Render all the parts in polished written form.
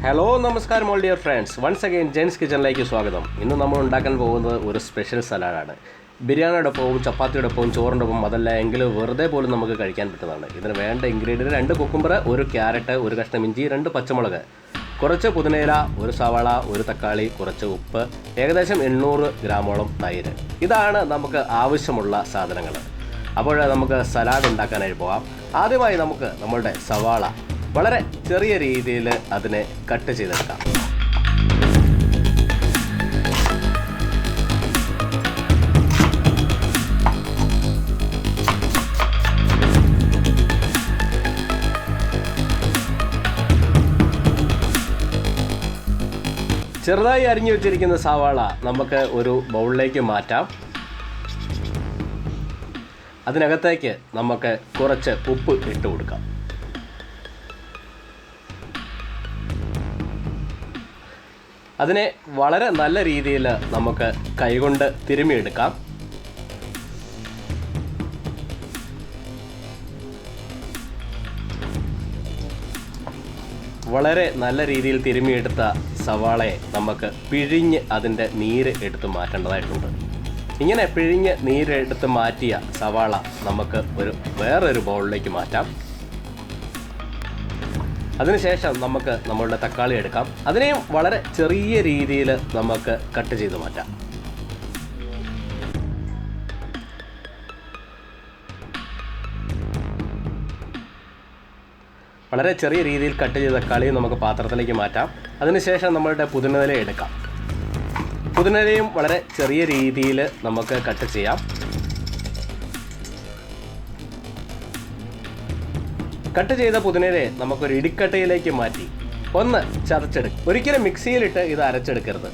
Hello നമസ്കാരം all dear friends, once again ജെൻസ് കിച്ചണിലേക്ക് സ്വാഗതം. ഇന്ന് നമ്മൾ ഉണ്ടാക്കാൻ പോകുന്നത് ഒരു സ്പെഷ്യൽ സലാഡാണ്. ബിരിയാണിയോടൊപ്പവും ചപ്പാത്തിയോടൊപ്പവും ചോറിനൊപ്പം അതല്ല എങ്കിൽ വെറുതെ പോലും നമുക്ക് കഴിക്കാൻ പറ്റുന്നതാണ്. ഇതിന് വേണ്ട ഇൻഗ്രീഡിയൻറ്റ് 2 കുക്കുംബർ, 1 ക്യാരറ്റ്, 1 കഷ്ണം ഇഞ്ചി, 2 പച്ചമുളക്, കുറച്ച് പുതിനയില, 1 സവാള, 1 തക്കാളി, കുറച്ച് ഉപ്പ്, ഏകദേശം 800 ഗ്രാമോളം തൈര്. ഇതാണ് നമുക്ക് ആവശ്യമുള്ള സാധനങ്ങൾ. അപ്പോൾ നമുക്ക് സലാഡ് ഉണ്ടാക്കാനായി പോകാം. ആദ്യമായി നമുക്ക് നമ്മളുടെ സവാള വളരെ ചെറിയ രീതിയിൽ അതിനെ കട്ട് ചെയ്തെടുക്കാം. ചെറുതായി അരിഞ്ഞു വെച്ചിരിക്കുന്ന സവാള നമുക്ക് ഒരു ബൗളിലേക്ക് മാറ്റാം. അതിനകത്തേക്ക് നമുക്ക് കുറച്ച് ഉപ്പ് ഇട്ട് കൊടുക്കാം. അതിനെ വളരെ നല്ല രീതിയിൽ നമുക്ക് കൈകൊണ്ട് തിരുമ്മിയെടുക്കാം. വളരെ നല്ല രീതിയിൽ തിരുമ്മിയെടുത്ത സവാളയെ നമുക്ക് പിഴിഞ്ഞ് അതിൻ്റെ നീര് എടുത്ത് മാറ്റേണ്ടതായിട്ടുണ്ട്. ഇങ്ങനെ പിഴിഞ്ഞ് നീരെടുത്ത് മാറ്റിയ സവാള നമുക്ക് വേറൊരു ബൗളിലേക്ക് മാറ്റാം. അതിനുശേഷം നമുക്ക് നമ്മളുടെ തക്കാളി എടുക്കാം. അതിനെയും വളരെ ചെറിയ രീതിയിൽ നമുക്ക് കട്ട് ചെയ്ത് മാറ്റാം. വളരെ ചെറിയ രീതിയിൽ കട്ട് ചെയ്ത തക്കാളി നമുക്ക് പാത്രത്തിലേക്ക് മാറ്റാം. അതിനുശേഷം നമ്മളുടെ പുതിനയില എടുക്കാം. പുതിനയിലയും വളരെ ചെറിയ രീതിയിൽ നമുക്ക് കട്ട് ചെയ്യാം. കട്ട് ചെയ്ത പുതിനയിലയെ നമുക്കൊരു ഇടിക്കട്ടയിലേക്ക് മാറ്റി ഒന്ന് ചതച്ചെടുക്കും. ഒരിക്കലും മിക്സിയിലിട്ട് ഇത് അരച്ചെടുക്കരുത്.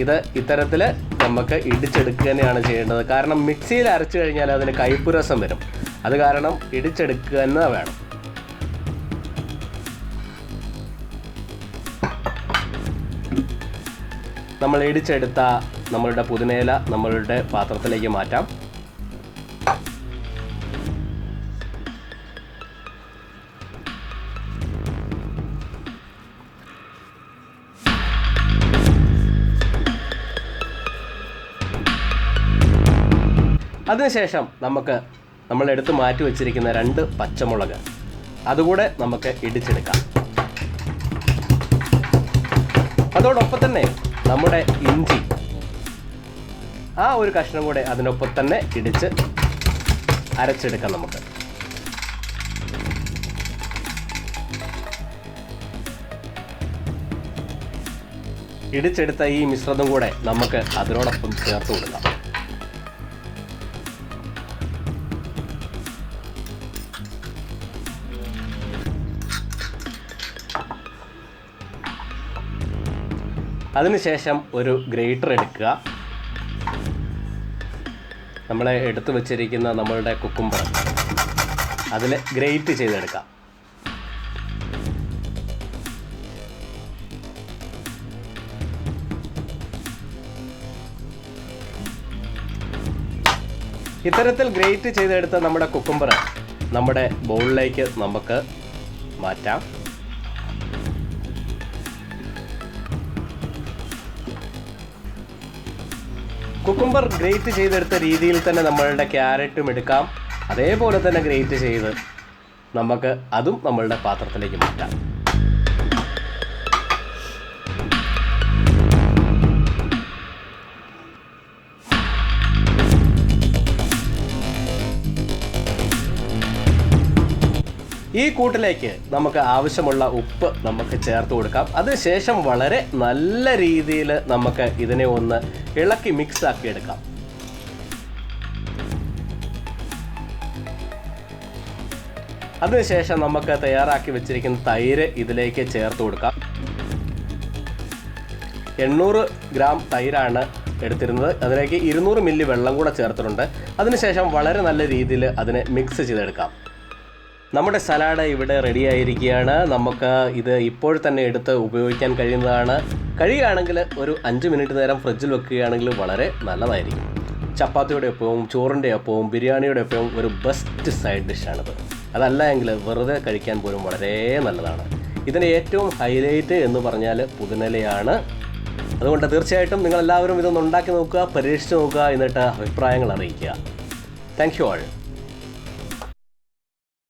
ഇത് ഇത്തരത്തിൽ നമുക്ക് ഇടിച്ചെടുക്കുക തന്നെയാണ് ചെയ്യേണ്ടത്. കാരണം മിക്സിയിൽ അരച്ചു കഴിഞ്ഞാൽ അതിന് കയ്പുരസം വരും. അത് കാരണം ഇടിച്ചെടുക്കുക തന്നെ വേണം. നമ്മൾ ഇടിച്ചെടുത്ത നമ്മളുടെ പുതിനയില നമ്മളുടെ പാത്രത്തിലേക്ക് മാറ്റാം. അതിനുശേഷം നമുക്ക് നമ്മൾ എടുത്ത് മാറ്റി വച്ചിരിക്കുന്ന 2 പച്ചമുളക് അതുകൂടെ നമുക്ക് ഇടിച്ചെടുക്കാം. അതോടൊപ്പം തന്നെ നമ്മുടെ ഇഞ്ചി ആ ഒരു കഷ്ണം കൂടെ അതിനൊപ്പം തന്നെ ഇടിച്ച് അരച്ചെടുക്കാം. നമുക്ക് ഇടിച്ചെടുത്ത ഈ മിശ്രിതം കൂടെ നമുക്ക് അതിനോടൊപ്പം ചേർത്ത് കൊടുക്കാം. അതിനുശേഷം ഒരു ഗ്രേറ്റർ എടുക്കുക. നമ്മൾ എടുത്തു വച്ചിരിക്കുന്ന നമ്മളുടെ കുക്കുംബർ അതിൽ ഗ്രേറ്റ് ചെയ്തെടുക്കാം. ഇത്തരത്തിൽ ഗ്രേറ്റ് ചെയ്തെടുത്ത നമ്മുടെ കുക്കുംബർ നമ്മുടെ ബൗളിലേക്ക് നമുക്ക് മാറ്റാം. കുക്കുംബർ ഗ്രേറ്റ് ചെയ്തെടുത്ത രീതിയിൽ തന്നെ നമ്മളുടെ ക്യാരറ്റും എടുക്കാം. അതേപോലെ തന്നെ ഗ്രേറ്റ് ചെയ്ത് നമുക്ക് അതും നമ്മളുടെ പാത്രത്തിലേക്ക് മാറ്റാം. ഈ കൂട്ടിലേക്ക് നമുക്ക് ആവശ്യമുള്ള ഉപ്പ് നമുക്ക് ചേർത്ത് കൊടുക്കാം. അതിനുശേഷം വളരെ നല്ല രീതിയിൽ നമുക്ക് ഇതിനെ ഒന്ന് ഇളക്കി മിക്സ് ആക്കി എടുക്കാം. അതിനുശേഷം നമുക്ക് തയ്യാറാക്കി വെച്ചിരിക്കുന്ന തൈര് ഇതിലേക്ക് ചേർത്ത് കൊടുക്കാം. 800 ഗ്രാം തൈരാണ് എടുത്തിരുന്നത്. അതിലേക്ക് 200 മില്ലി വെള്ളം കൂടെ ചേർത്തിട്ടുണ്ട്. അതിനുശേഷം വളരെ നല്ല രീതിയിൽ അതിനെ മിക്സ് ചെയ്തെടുക്കാം. നമ്മുടെ സലാഡ് ഇവിടെ റെഡി ആയിരിക്കുകയാണ്. നമുക്ക് ഇത് ഇപ്പോൾ തന്നെ എടുത്ത് ഉപയോഗിക്കാൻ കഴിയുന്നതാണ്. കഴിയുകയാണെങ്കിൽ ഒരു 5 മിനിറ്റ് നേരം ഫ്രിഡ്ജിൽ വെക്കുകയാണെങ്കിൽ വളരെ നല്ലതായിരിക്കും. ചപ്പാത്തിയുടെ ഒപ്പവും ചോറിൻ്റെ ഒപ്പവും ബിരിയാണിയുടെ ഒപ്പവും ഒരു ബെസ്റ്റ് സൈഡ് ഡിഷാണിത്. അതല്ല എങ്കിൽ വെറുതെ കഴിക്കാൻ പോലും വളരെ നല്ലതാണ്. ഇതിന് ഏറ്റവും ഹൈലൈറ്റ് എന്ന് പറഞ്ഞാൽ പുതിനയിലയാണ്. അതുകൊണ്ട് തീർച്ചയായിട്ടും നിങ്ങളെല്ലാവരും ഇതൊന്ന് ഉണ്ടാക്കി നോക്കുക, പരീക്ഷിച്ച് നോക്കുക, എന്നിട്ട് അഭിപ്രായങ്ങൾ അറിയിക്കുക. Thank you all.